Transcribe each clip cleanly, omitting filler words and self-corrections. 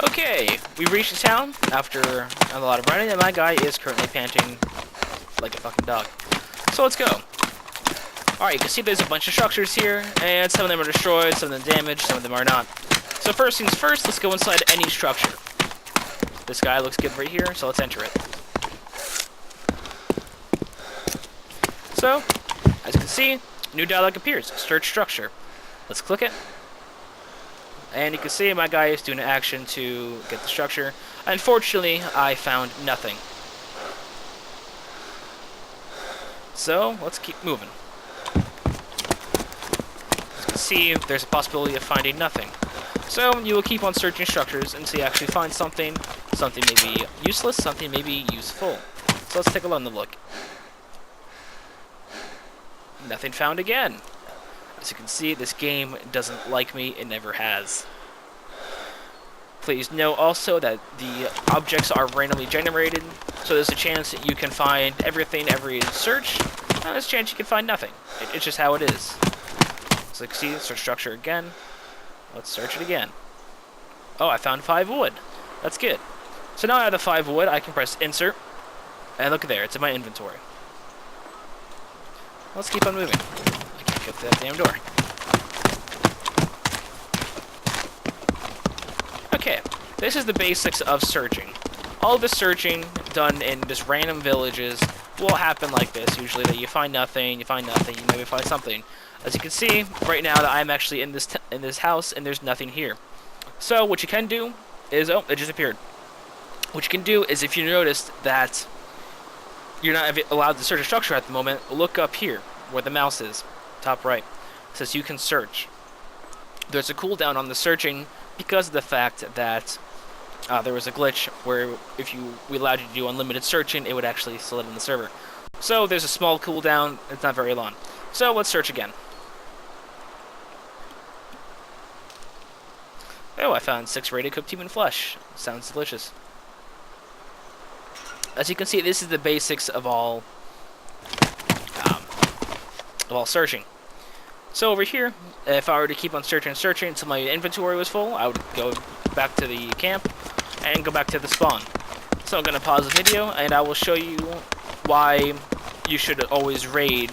Okay, we reached the town after a lot of running, and my guy is currently panting like a fucking dog. So let's go. Alright, you can see there's a bunch of structures here, and some of them are destroyed, some of them damaged, some of them are not. So first things first, let's go inside any structure. This guy looks good right here, so let's enter it. So, as you can see, new dialog appears. Search structure. Let's click it. And you can see my guy is doing an action to get the structure. Unfortunately, I found nothing. So, let's keep moving. As you can see, there's a possibility of finding nothing. So, you will keep on searching structures until you actually find something. Something may be useless, something may be useful. So let's take a look. Nothing found again. As you can see, this game doesn't like me, it never has. Please note also that the objects are randomly generated, so there's a chance that you can find everything every search, and there's a chance you can find nothing. It's just how it is. So you can see, search structure again. Let's search it again. Oh, I found 5 wood. That's good. So now I have the 5 wood, I can press insert, and look there, it's in my inventory. Let's keep on moving. I can't get through that damn door. Okay, this is the basics of searching. All the searching done in just random villages will happen like this. Usually that you find nothing, you maybe find something. As you can see, right now that I'm actually in this house and there's nothing here. So what you can do is, oh, it just appeared. What you can do is, if you noticed that you're not allowed to search a structure at the moment, look up here where the mouse is, top right. It says you can search. There's a cooldown on the searching because of the fact that there was a glitch where if we allowed you to do unlimited searching, it would actually slow down the server. So there's a small cooldown, it's not very long. So let's search again. Oh, I found 6 ready cooked human flesh. Sounds delicious. As you can see, this is the basics of all searching. So over here, if I were to keep on searching until my inventory was full, I would go back to the camp and go back to the spawn. So I'm going to pause the video and I will show you why you should always raid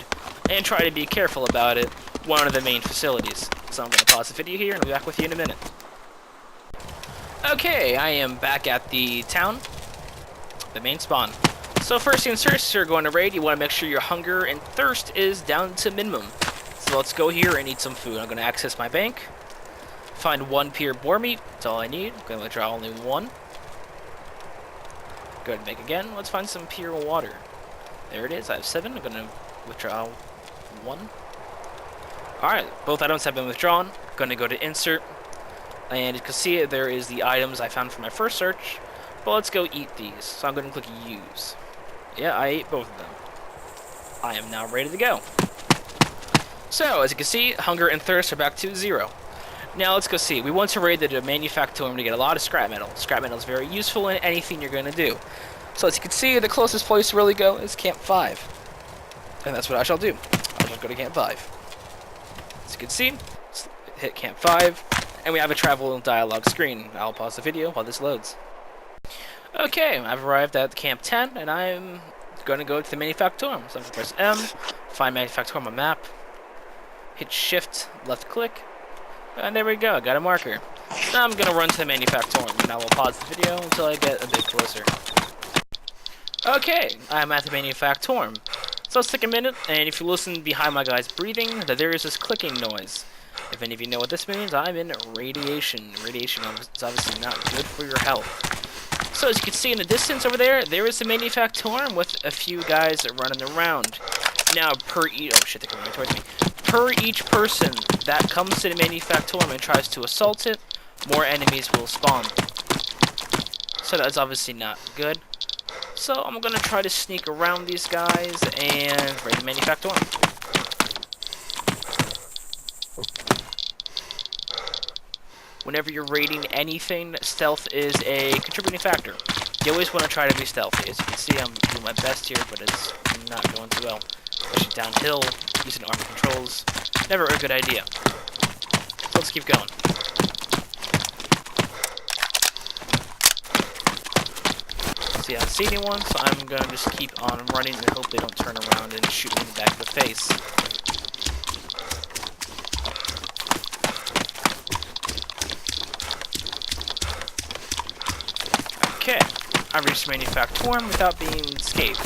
and try to be careful about it, one of the main facilities. So I'm going to pause the video here and I'll be back with you in a minute. Okay, I am back at the town. The main spawn. So first things first, you're going to raid, you want to make sure your hunger and thirst is down to minimum. So let's go here and eat some food. I'm going to access my bank. Find 1 pure boar meat. That's all I need. I'm going to withdraw only 1. Go ahead and make again. Let's find some pure water. There it is. I have 7. I'm going to withdraw 1. Alright, both items have been withdrawn. I'm going to go to insert. And you can see there is the items I found from my first search. But let's go eat these. So I'm going to click use. Yeah, I ate both of them. I am now ready to go. So, as you can see, hunger and thirst are back to 0. Now let's go see. We want to raid the manufactorum to get a lot of scrap metal. Scrap metal is very useful in anything you're going to do. So as you can see, the closest place to really go is Camp 5. And that's what I shall do. I'll just go to Camp 5. As you can see, let's hit Camp 5. And we have a travel dialogue screen. I'll pause the video while this loads. Okay, I've arrived at Camp 10, and I'm going to go to the Manufactorum. So I'm going to press M, find Manufactorum on map, hit Shift, left click, and there we go, I got a marker. Now I'm going to run to the Manufactorum, and I will pause the video until I get a bit closer. Okay, I'm at the Manufactorum. So let's take a minute, and if you listen behind my guy's breathing, there is this clicking noise. If any of you know what this means, I'm in radiation. Radiation is obviously not good for your health. So as you can see in the distance over there, there is the Manufactorum with a few guys running around. Now per each person that comes to the Manufactorum and tries to assault it, more enemies will spawn. So that's obviously not good. So I'm gonna try to sneak around these guys and raid the Manufactorum. Whenever you're raiding anything, stealth is a contributing factor. You always want to try to be stealthy. As you can see, I'm doing my best here, but it's not going too well. Especially downhill, using armor controls. Never a good idea. So let's keep going. See, I don't see anyone, so I'm gonna just keep on running and hope they don't turn around and shoot me in the back of the face. Okay, I reached Manufactorum without being escaped.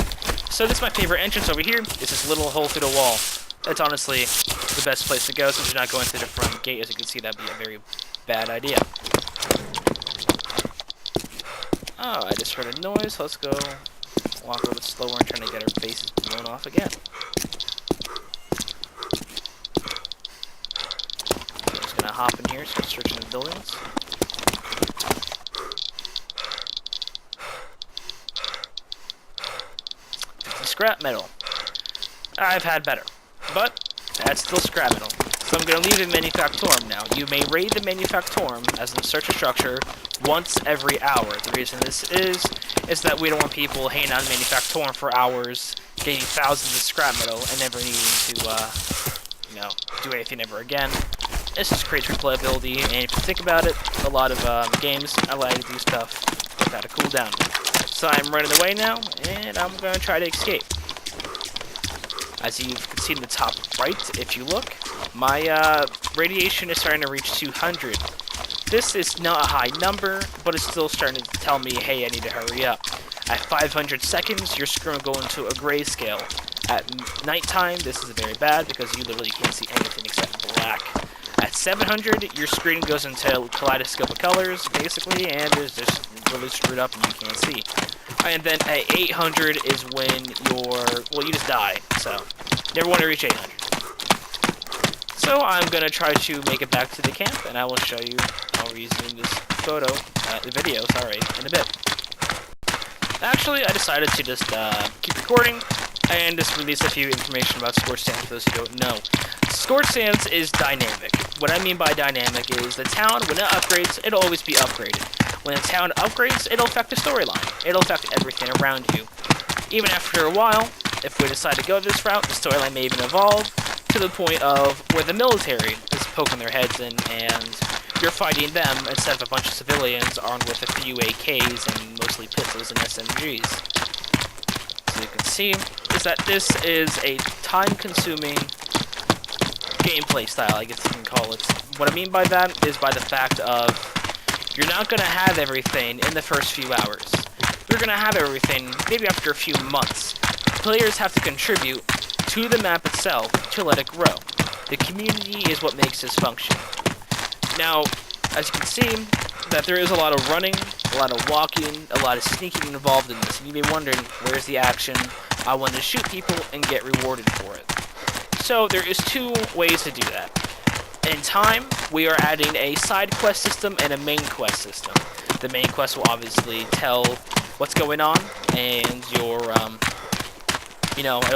So this is my favorite entrance over here. It's this little hole through the wall. That's honestly the best place to go since you're not going through the front gate. As you can see, that'd be a very bad idea. Oh, I just heard a noise. Let's go walk a little bit slower and trying to get our faces blown off again. So I'm just gonna hop in here, start searching the buildings. Scrap metal. I've had better, but that's still scrap metal. So I'm going to leave the Manufactorum now. You may raid the Manufactorum as a search a structure once every hour. The reason this is that we don't want people hanging on Manufactorum for hours, getting thousands of scrap metal, and never needing to, do anything ever again. This just creates replayability, and if you think about it, a lot of games allow you to do stuff without a cooldown. So I'm running away now, and I'm going to try to escape. As you can see in the top right, if you look, my radiation is starting to reach 200. This is not a high number, but it's still starting to tell me, hey, I need to hurry up. At 500 seconds, your screen will go into a grayscale. At nighttime, this is very bad because you literally can't see anything except black. At 700, your screen goes into a kaleidoscope of colors, basically, and it's just really screwed up and you can't see. And then at 800 is when you just die, so you never want to reach 800. So I'm going to try to make it back to the camp, and I will show you, I'll resume this video, in a bit. Actually, I decided to just keep recording, and just release a few information about Scorched Sands for those who don't know. Scorched Sands is dynamic. What I mean by dynamic is the town, when it upgrades, it'll always be upgraded. When a town upgrades, it'll affect the storyline. It'll affect everything around you. Even after a while, if we decide to go this route, the storyline may even evolve to the point of where the military is poking their heads in and you're fighting them instead of a bunch of civilians armed with a few AKs and mostly pistols and SMGs. So you can see is that this is a time-consuming gameplay style, I guess you can call it. What I mean by that is by the fact of you're not going to have everything in the first few hours. You're going to have everything maybe after a few months. Players have to contribute to the map itself to let it grow. The community is what makes this function. Now, as you can see, that there is a lot of running, a lot of walking, a lot of sneaking involved in this. And you may be wondering, where's the action? I want to shoot people and get rewarded for it. So there is two ways to do that. In time, we are adding a side quest system and a main quest system. The main quest will obviously tell what's going on, and it'll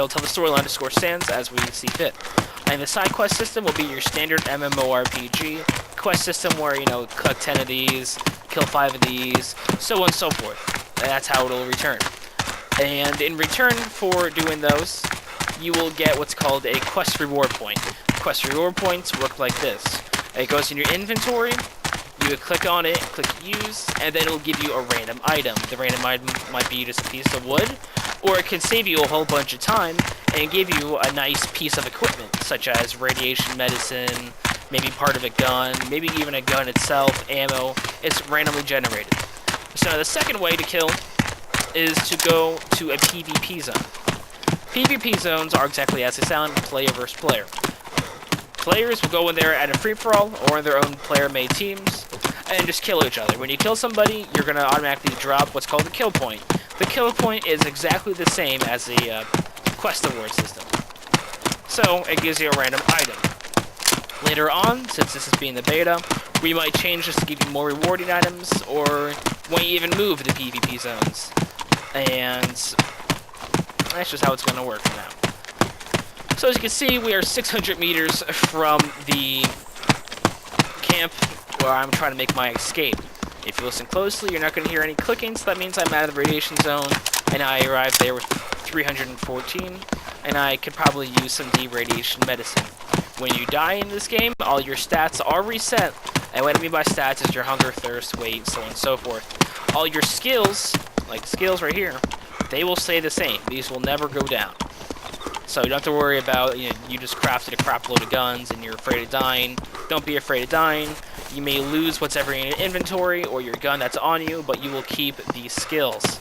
tell the storyline to Scorched Sands as we see fit. And the side quest system will be your standard MMORPG quest system where, collect 10 of these, kill 5 of these, so on and so forth. That's how it'll return. And in return for doing those, you will get what's called a quest reward point. Quest reward points work like this. It goes in your inventory, you would click on it, click use, and then it'll give you a random item. The random item might be just a piece of wood, or it can save you a whole bunch of time and give you a nice piece of equipment, such as radiation medicine, maybe part of a gun, maybe even a gun itself, ammo. It's randomly generated. So the second way to kill is to go to a PvP zone. PvP zones are exactly as they sound, player versus player. Players will go in there at a free-for-all or in their own player-made teams and just kill each other. When you kill somebody, you're going to automatically drop what's called the kill point. The kill point is exactly the same as the quest award system. So, it gives you a random item. Later on, since this is being the beta, we might change this to give you more rewarding items, or might even move the PvP zones. And that's just how it's going to work for now. So as you can see, we are 600 meters from the camp where I'm trying to make my escape. If you listen closely, you're not going to hear any clicking, so that means I'm out of the radiation zone, and I arrived there with 314, and I could probably use some de-radiation medicine. When you die in this game, all your stats are reset, and what I mean by stats is your hunger, thirst, weight, so on and so forth. All your skills like skills right here, they will stay the same. These will never go down. So you don't have to worry about, you just crafted a crap load of guns and you're afraid of dying. Don't be afraid of dying. You may lose whatever in your inventory or your gun that's on you, but you will keep these skills.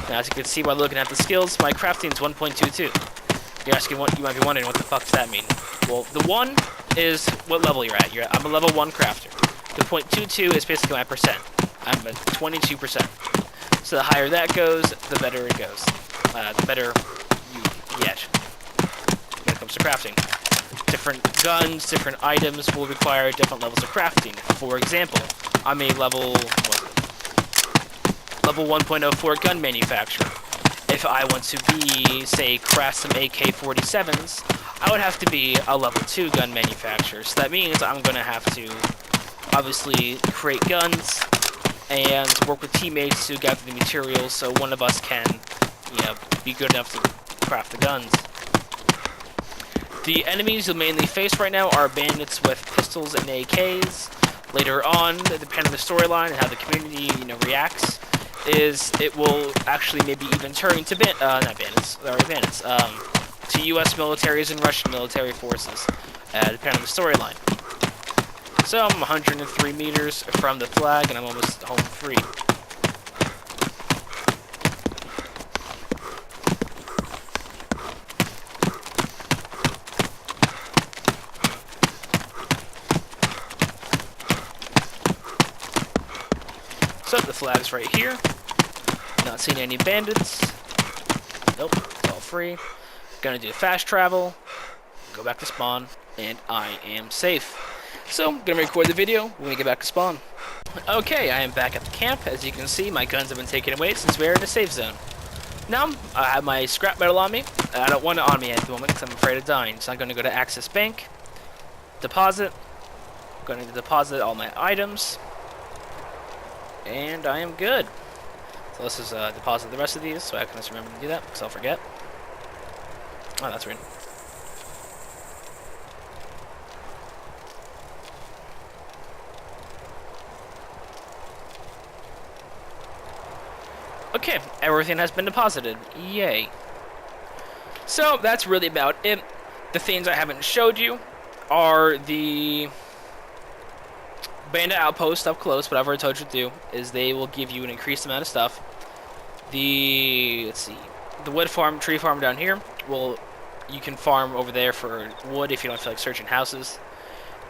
Now, as you can see by looking at the skills, my crafting is 1.22. You're asking you might be wondering, what the fuck does that mean? Well, the 1 is what level you're at. I'm a level 1 crafter. The .22 is basically my percent. I'm at 22%. So the higher that goes, the better it goes. The better you get when it comes to crafting. Different guns, different items will require different levels of crafting. For example, I'm a level 1.04 gun manufacturer. If I want to be, say, craft some AK-47s, I would have to be a level 2 gun manufacturer. So that means I'm going to have to, obviously, create guns and work with teammates to gather the materials so one of us can, be good enough to craft the guns. The enemies you'll mainly face right now are bandits with pistols and AKs. Later on, depending on the storyline and how the community, reacts, it will actually maybe even turn to bandits, to U.S. militaries and Russian military forces, depending on the storyline. So I'm 103 meters from the flag, and I'm almost home free. So the flag's right here. Not seeing any bandits. Nope, it's all free. Gonna do fast travel, go back to spawn, and I am safe. So I'm gonna record the video when we get back to spawn. Okay, I am back at the camp. As you can see, my guns have been taken away since we're in a safe zone. Now, I have my scrap metal on me. I don't want it on me at the moment because I'm afraid of dying. So I'm gonna go to Access Bank, deposit. I'm going to deposit all my items. And I am good. So let's just deposit the rest of these so I can just remember to do that, because I'll forget. Oh, that's weird. Okay, everything has been deposited. Yay. So, that's really about it. The things I haven't showed you are the bandit outpost up close. What I've already told you to do is they will give you an increased amount of stuff. Let's see, the wood farm, tree farm down here, you can farm over there for wood if you don't feel like searching houses.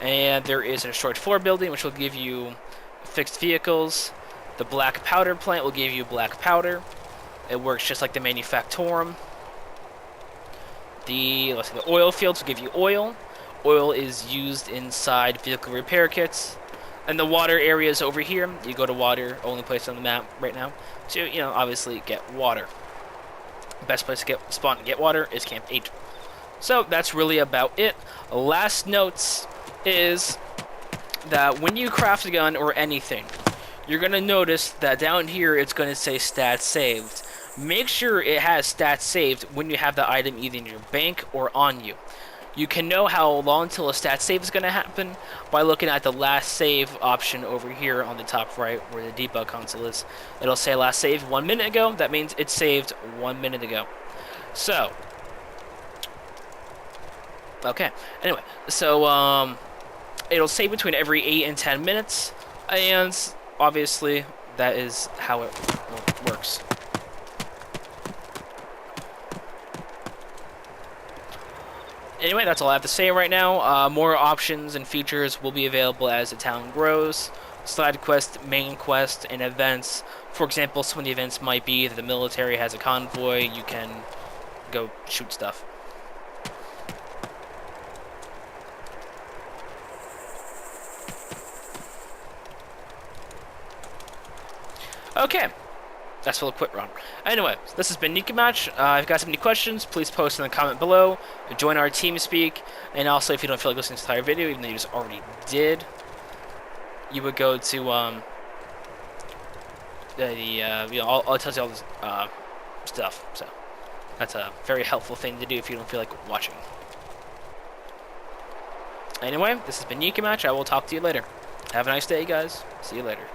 And there is a short floor building which will give you fixed vehicles. The black powder plant will give you black powder. It works just like the manufactorum. The oil fields will give you oil. Oil is used inside vehicle repair kits. And the water areas over here, you go to water, only place on the map right now, to, obviously get water. Best place to spawn and get water is Camp 8. So that's really about it. Last notes is that when you craft a gun or anything, you're going to notice that down here it's going to say stats saved. Make sure it has stats saved when you have the item either in your bank or on you. You can know how long until a stat save is going to happen by looking at the last save option over here on the top right where the debug console is. It'll say last save 1 minute ago. That means it saved 1 minute ago. So, okay. Anyway, so it'll save between every 8 and 10 minutes, and obviously that is how it works. Anyway, that's all I have to say right now. More options and features will be available as the town grows. Side quest, main quest, and events. For example, some of the events might be that the military has a convoy. You can go shoot stuff. Okay. That's for the quick run. Anyway, this has been Nika Match. If you guys have any questions, please post in the comment below. Join our TeamSpeak. And also, if you don't feel like listening to the entire video, even though you just already did, you would go to I'll tell you all this stuff. So that's a very helpful thing to do if you don't feel like watching. Anyway, this has been Nika Match. I will talk to you later. Have a nice day, guys. See you later.